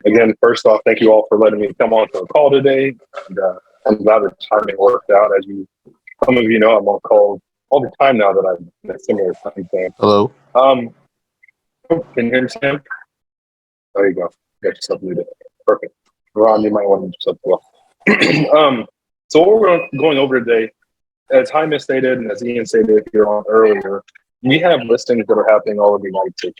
Again, first off, thank you all for letting me come on to the call today. And, I'm glad the timing worked out. Some of you know, I'm on call all the time now that I'm in a similar time frame. Hello. Can you hear me, Sam? There you go. Got yourself muted. Perfect. Ron, you might want to mute yourself as well. So what we're going over today, as Jaime stated and as Ian stated here on earlier, we have listings that are happening all over the United States.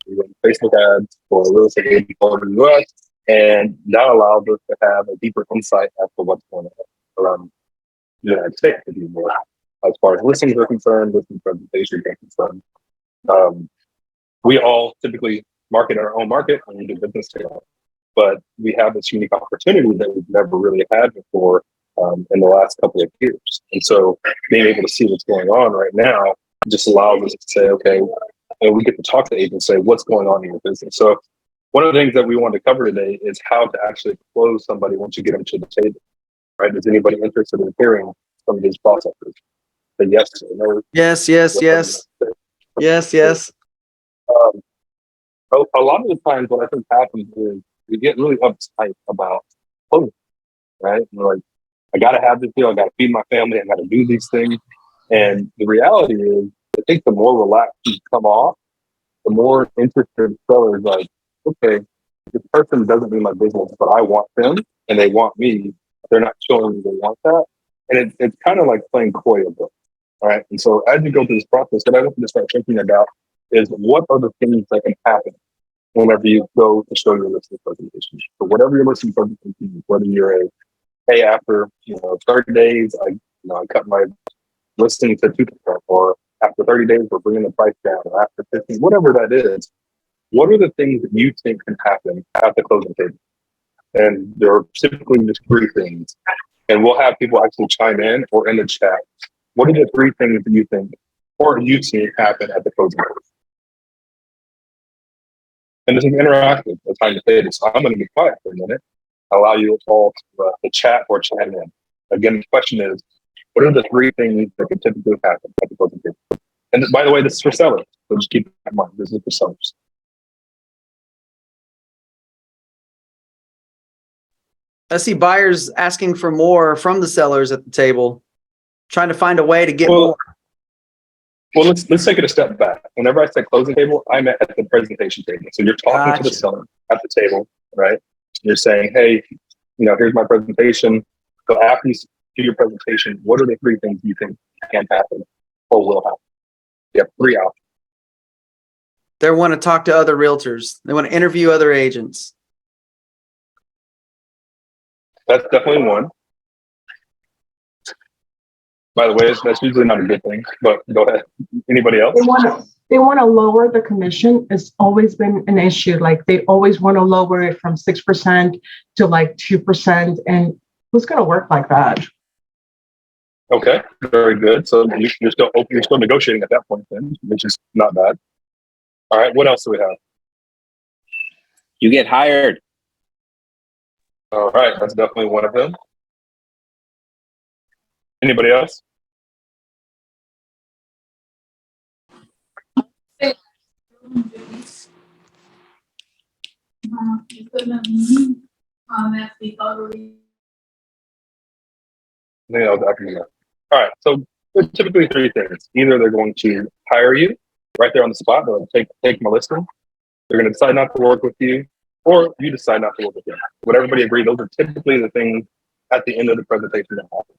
We run Facebook ads for real estate agents all over the US, and that allows us to have a deeper insight as to what's going on around the United States, if you will, as far as listings are concerned, listing presentations are concerned. We all typically market our own market and we do business together, but we have this unique opportunity that we've never really had before in the last couple of years. And so being able to see what's going on right now just allows us to say, okay, we get to talk to agents and say, what's going on in your business? So one of the things that we want to cover today is how to actually close somebody once you get them to the table, right? Is anybody interested in hearing some of these processes? Say yes or no. Yes. A lot of the times what I think happens is we get really uptight about closing, right? And we're like, I got to have this deal. I got to feed my family. I got to do these things. And the reality is, I think the more relaxed you come off, the more interested sellers like, okay, this person doesn't need my business, but I want them and they want me. They're not showing me they want that. And it's kind of like playing coy a bit. All right. And so as you go through this process, what I want you to start thinking about is what are the things that can happen whenever you go to show your listing presentation. So whatever your listing presentation is, whether you're hey, after 30 days, I cut my listing to 2%, or after 30 days, we're bringing the price down, or after 15, whatever that is, what are the things that you think can happen at the closing table? And there are typically just three things. And we'll have people actually chime in or in the chat. What are the three things that you think or you've seen happen at the closing table? And this is interactive. That's how you say it. So I'm going to be quiet for a minute. Allow you all to chat or chime in. Again, the question is, what are the three things that can typically happen at the closing table? And by the way, this is for sellers. So just keep that in mind. This is for sellers. I see buyers asking for more from the sellers at the table, trying to find a way to get more. Well, let's take it a step back. Whenever I say closing table, I'm at the presentation table. So you're talking to the seller at the table, right? You're saying, hey, here's my presentation. So after you do your presentation, what are the three things you think can happen or will happen? You have three options. They want to talk to other realtors. They want to interview other agents. That's definitely one. By the way, that's usually not a good thing, but go ahead. Anybody else? They want to lower the commission. It's always been an issue. Like they always want to lower it from 6% to like 2%. And who's going to work like that? Okay, very good. So you're still open, you're still negotiating at that point then, which is not bad. All right, what else do we have? You get hired. All right, that's definitely one of them. Anybody else? All right, so there's typically three things. Either they're going to hire you right there on the spot, they'll take my listing. They're going to decide not to work with you, or you decide not to work with them. Would everybody agree? Those are typically the things at the end of the presentation that happen.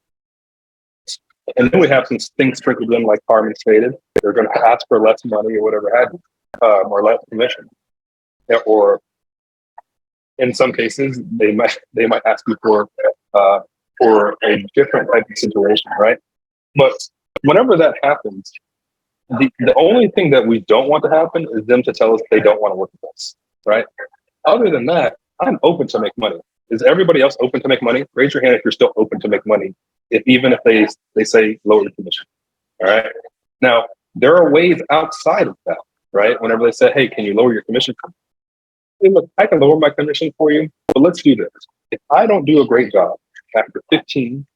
And then we have some things sprinkled in, like Carmen stated. They're going to ask for less money or whatever have you, or less commission. Or in some cases, they might ask you for a different type of situation, right? But whenever that happens, the only thing that we don't want to happen is them to tell us they don't want to work with us, right? Other than that, I'm open to make money. Is everybody else open to make money? Raise your hand if you're still open to make money, even if they say lower the commission. All right. Now, there are ways outside of that, right? Whenever they say, hey, can you lower your commission? Hey, look, I can lower my commission for you, but let's do this. If I don't do a great job after 15,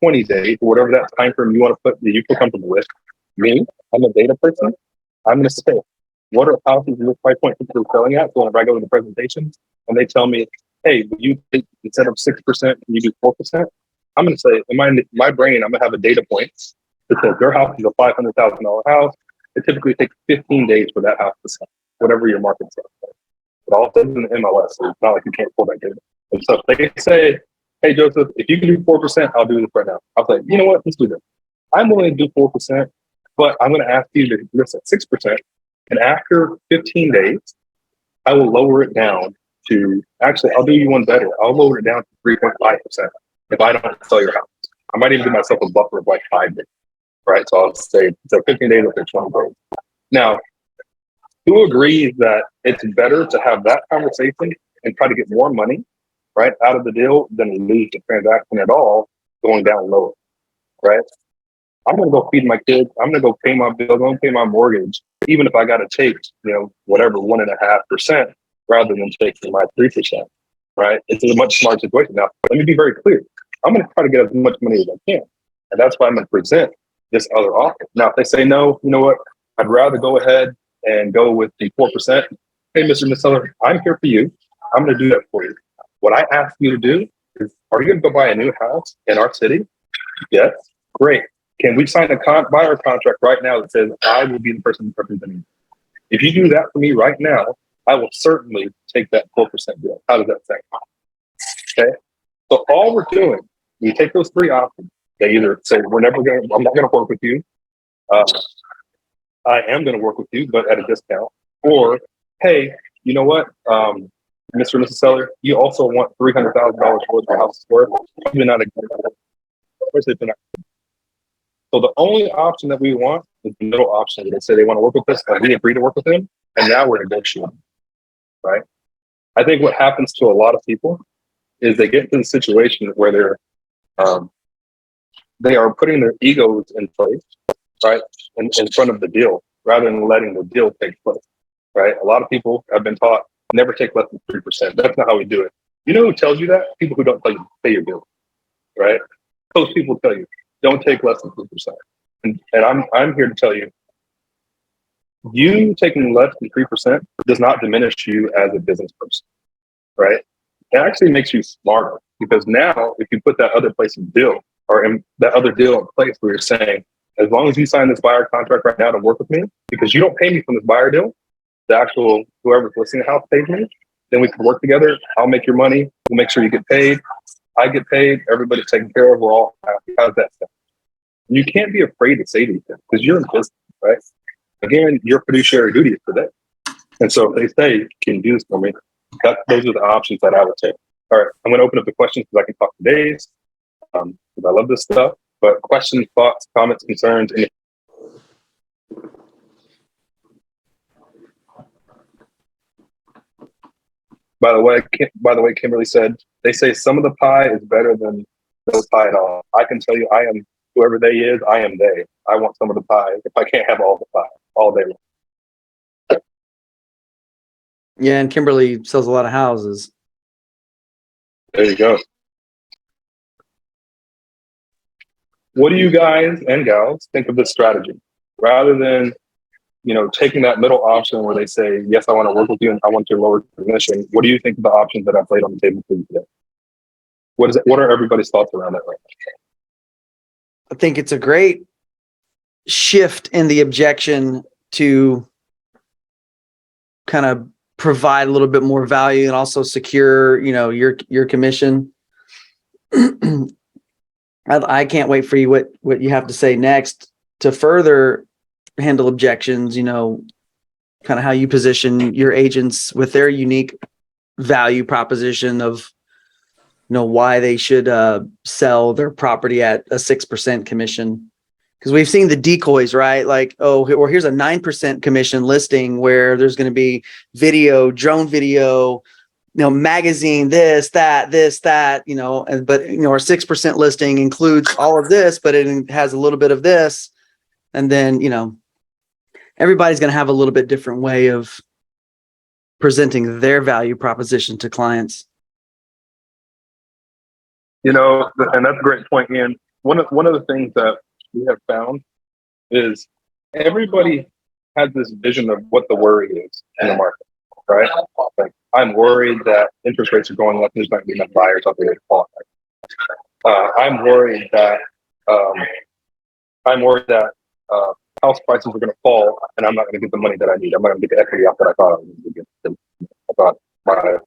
20 days, or whatever that time frame you want to put that you feel comfortable with, me, I'm a data person, I'm going to say, what are houses in this price point people are selling at? So whenever I go to the presentation, and they tell me, hey, will you take, instead of 6%, can you do 4%? I'm going to say, in my brain, I'm going to have a data point that says their house is a $500,000 house. It typically takes 15 days for that house to sell, whatever your market sells. But all things in the MLS, so it's not like you can't pull that data. And so if they say, hey, Joseph, if you can do 4%, I'll do this right now. I'll say, you know what, let's do this. I'm willing to do 4%, but I'm going to ask you to list at 6%. And after 15 days, I will lower it down to, actually, I'll do you one better. I'll lower it down to 3.5% if I don't sell your house. I might even give myself a buffer of like 5 days, right? So I'll say, so 15 days up to 20 days. Now, who agrees that it's better to have that conversation and try to get more money, right, out of the deal than lose the transaction at all, going down lower, right? I'm going to go feed my kids. I'm going to go pay my bills. I'm going to pay my mortgage, even if I got to take, whatever, 1.5% rather than taking my 3%, right? It's a much smarter situation. Now, let me be very clear. I'm going to try to get as much money as I can. And that's why I'm going to present this other offer. Now, if they say no, you know what? I'd rather go ahead and go with the 4%. Hey, Mr. Miss Seller, I'm here for you. I'm going to do that for you. What I ask you to do is, are you going to go buy a new house in our city? Yes. Great. Can we sign a buyer contract right now that says I will be the person representing you? If you do that for me right now, I will certainly take that 4% deal. How does that sound? Okay. So all we're doing, we take those three options. They either say I'm not going to work with you. I am going to work with you, but at a discount. Or, hey, you know what, Mr. and Mrs. Seller, you also want $300,000 worth of house worth. You're not a good. So the only option that we want is the middle option. They say they want to work with us, and we agree to work with them, and now we're negotiating, right? I think what happens to a lot of people is they get into the situation where they are putting their egos in place, right, in front of the deal, rather than letting the deal take place, right? A lot of people have been taught never take less than 3%. That's not how we do it. You know who tells you that? People who don't pay your bill, right? Those people tell you, don't take less than 3%. And I'm here to tell you, you taking less than 3% does not diminish you as a business person, right? It actually makes you smarter, because now if you put that other place in deal, or in that other deal in place where you're saying, as long as you sign this buyer contract right now to work with me, because you don't pay me from this buyer deal, the actual whoever's listing the house pays me, then we can work together. I'll make your money. We'll make sure you get paid. I get paid. Everybody's taken care of. We're all happy. How's that sound? You can't be afraid to say these things because you're in business, right? Again, your fiduciary duty is today. And so if they say, can you do this for me? Those are the options that I would take. All right, I'm going to open up the questions because I can talk for days. Because I love this stuff. But questions, thoughts, comments, concerns, anything. By the way, Kimberly said, they say some of the pie is better than no pie at all. I can tell you, I am whoever they is, I am they. I want some of the pie if I can't have all the pie all day long. Yeah, and Kimberly sells a lot of houses. There you go. What do you guys and gals think of this strategy? Rather than, taking that middle option where they say, yes, I want to work with you and I want your lower commission. What do you think of the options that I've laid on the table for you today? What are everybody's thoughts around that right now? I think it's a great shift in the objection to kind of provide a little bit more value and also secure, your commission. I can't wait for you what you have to say next to further handle objections, kind of how you position your agents with their unique value proposition of, why they should sell their property at a 6% commission. Because we've seen the decoys, right? Like, or here's a 9% commission listing where there's going to be video, drone video, magazine, this, that, but our 6% listing includes all of this, but it has a little bit of this. And then, everybody's going to have a little bit different way of presenting their value proposition to clients. And that's a great point, Ian. One of the things that we have found is everybody has this vision of what the worry is in the market, right? Like, I'm worried that interest rates are going up. There's not going to be enough buyers out there to qualify. I'm worried that house prices are going to fall, and I'm not going to get the money that I need. I'm not going to get the equity out that I thought I was going to get. I thought my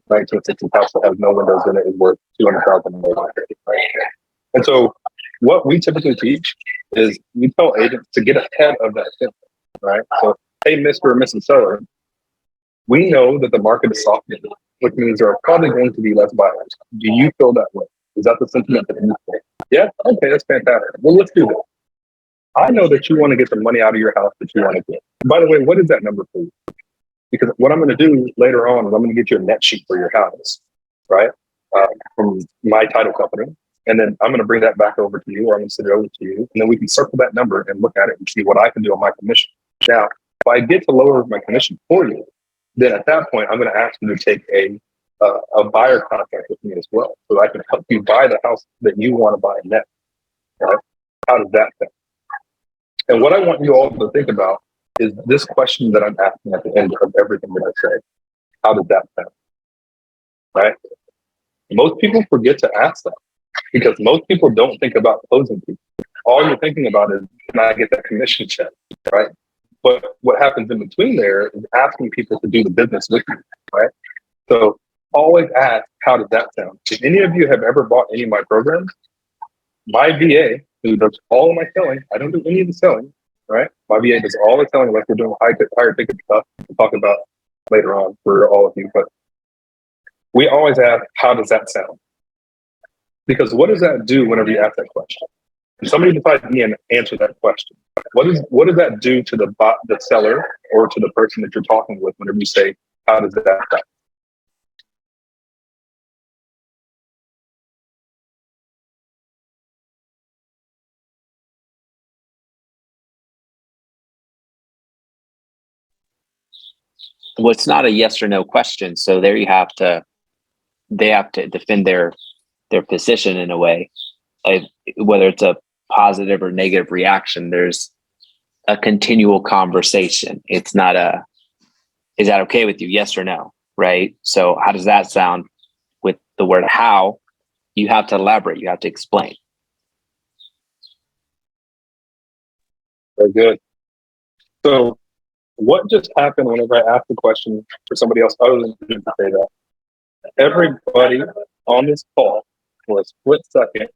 1960 house that has no windows in it is worth $200,000 more. Right? And so, what we typically teach is we tell agents to get ahead of that thing, right? So, hey, Mr. or Mrs. Seller, we know that the market is softening, which means there are probably going to be less buyers. Do you feel that way? Is that the sentiment that you feel? Yeah? Okay, that's fantastic. Well, let's do this. I know that you want to get the money out of your house that you want to get. By the way, what is that number for you? Because what I'm going to do later on is I'm going to get you a net sheet for your house, right? From my title company. And then I'm going to bring that back over to you, or I'm going to send it over to you. And then we can circle that number and look at it and see what I can do on my commission. Now, if I get to lower my commission for you, then at that point, I'm going to ask you to take a buyer contract with me as well, so that I can help you buy the house that you want to buy next. Right? How does that sound? And what I want you all to think about is this question that I'm asking at the end of everything that I say. How does that sound? Right? Most people forget to ask that because most people don't think about closing people. All you're thinking about is, can I get that commission check? Right? But what happens in between there is asking people to do the business with you, right? So always ask, how does that sound? If any of you have ever bought any of my programs, my VA, who does all of my selling, I don't do any of the selling, right? My VA does all the selling, like we're doing higher ticket stuff we'll talk about later on for all of you. But we always ask, how does that sound? Because what does that do whenever you ask that question? If somebody decides to answer that question, what does that do to the seller or to the person that you're talking with whenever you say, how does that sound? Well, it's not a yes or no question. So there they have to defend their position in a way. Like, whether it's a positive or negative reaction, there's a continual conversation. It's not is that okay with you? Yes or no, right? So how does that sound? With the word how, you have to elaborate, you have to explain. Very good. So what just happened whenever I asked the question for somebody else other than you to say that? Everybody on this call for a split second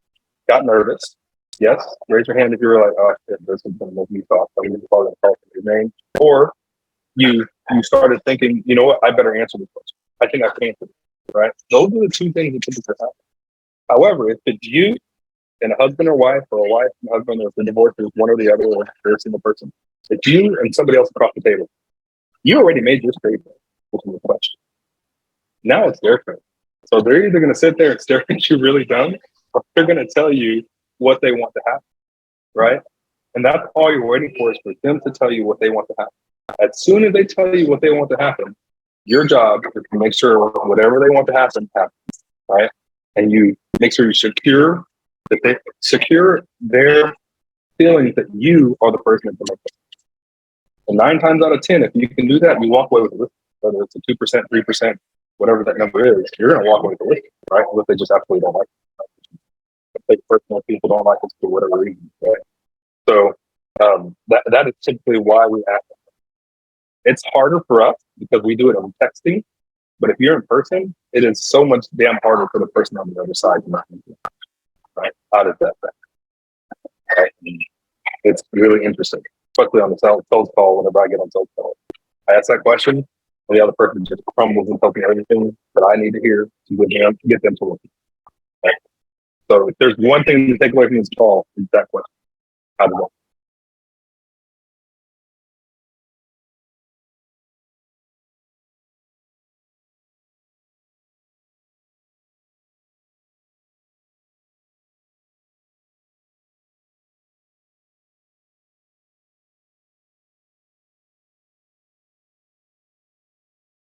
got nervous. Yes, raise your hand if you were like, oh shit, this is going to make me talk. I'm going to call your name. Or you started thinking, you know what, I better answer this question. I think I can answer it, right? Those are the two things that typically happen. However, if it's you and a husband or wife, or a wife and a husband, or if the divorce is one or the other, or they're a single person, it's you and somebody else across the table. You already made your statement, which is the question. Now it's their turn. So they're either going to sit there and stare at you really dumb, or they're going to tell you what they want to happen, right? And that's all you're waiting for, is for them to tell you what they want to happen. As soon as they tell you what they want to happen, your job is to make sure whatever they want to happen happens, right? And you make sure you secure their feelings that you are the person that can make it. And 9 times out of 10, if you can do that, you walk away with a listing. Whether it's a 2%, 3%, whatever that number is, you're going to walk away with a listing, right? Unless they just absolutely don't like it. If they personal people don't like it for whatever reason, right? So that is typically why we ask. It's harder for us because we do it on texting, but if you're in person, it is so much damn harder for the person on the other side to not do it, right? How does that sound? Right? It's really interesting, especially on the sales call. Whenever I get on sales call, I ask that question, and the other person just crumbles and tells me everything that I need to hear to get them to look. Right? So if there's one thing to take away from this call, it's that question. How does that sound?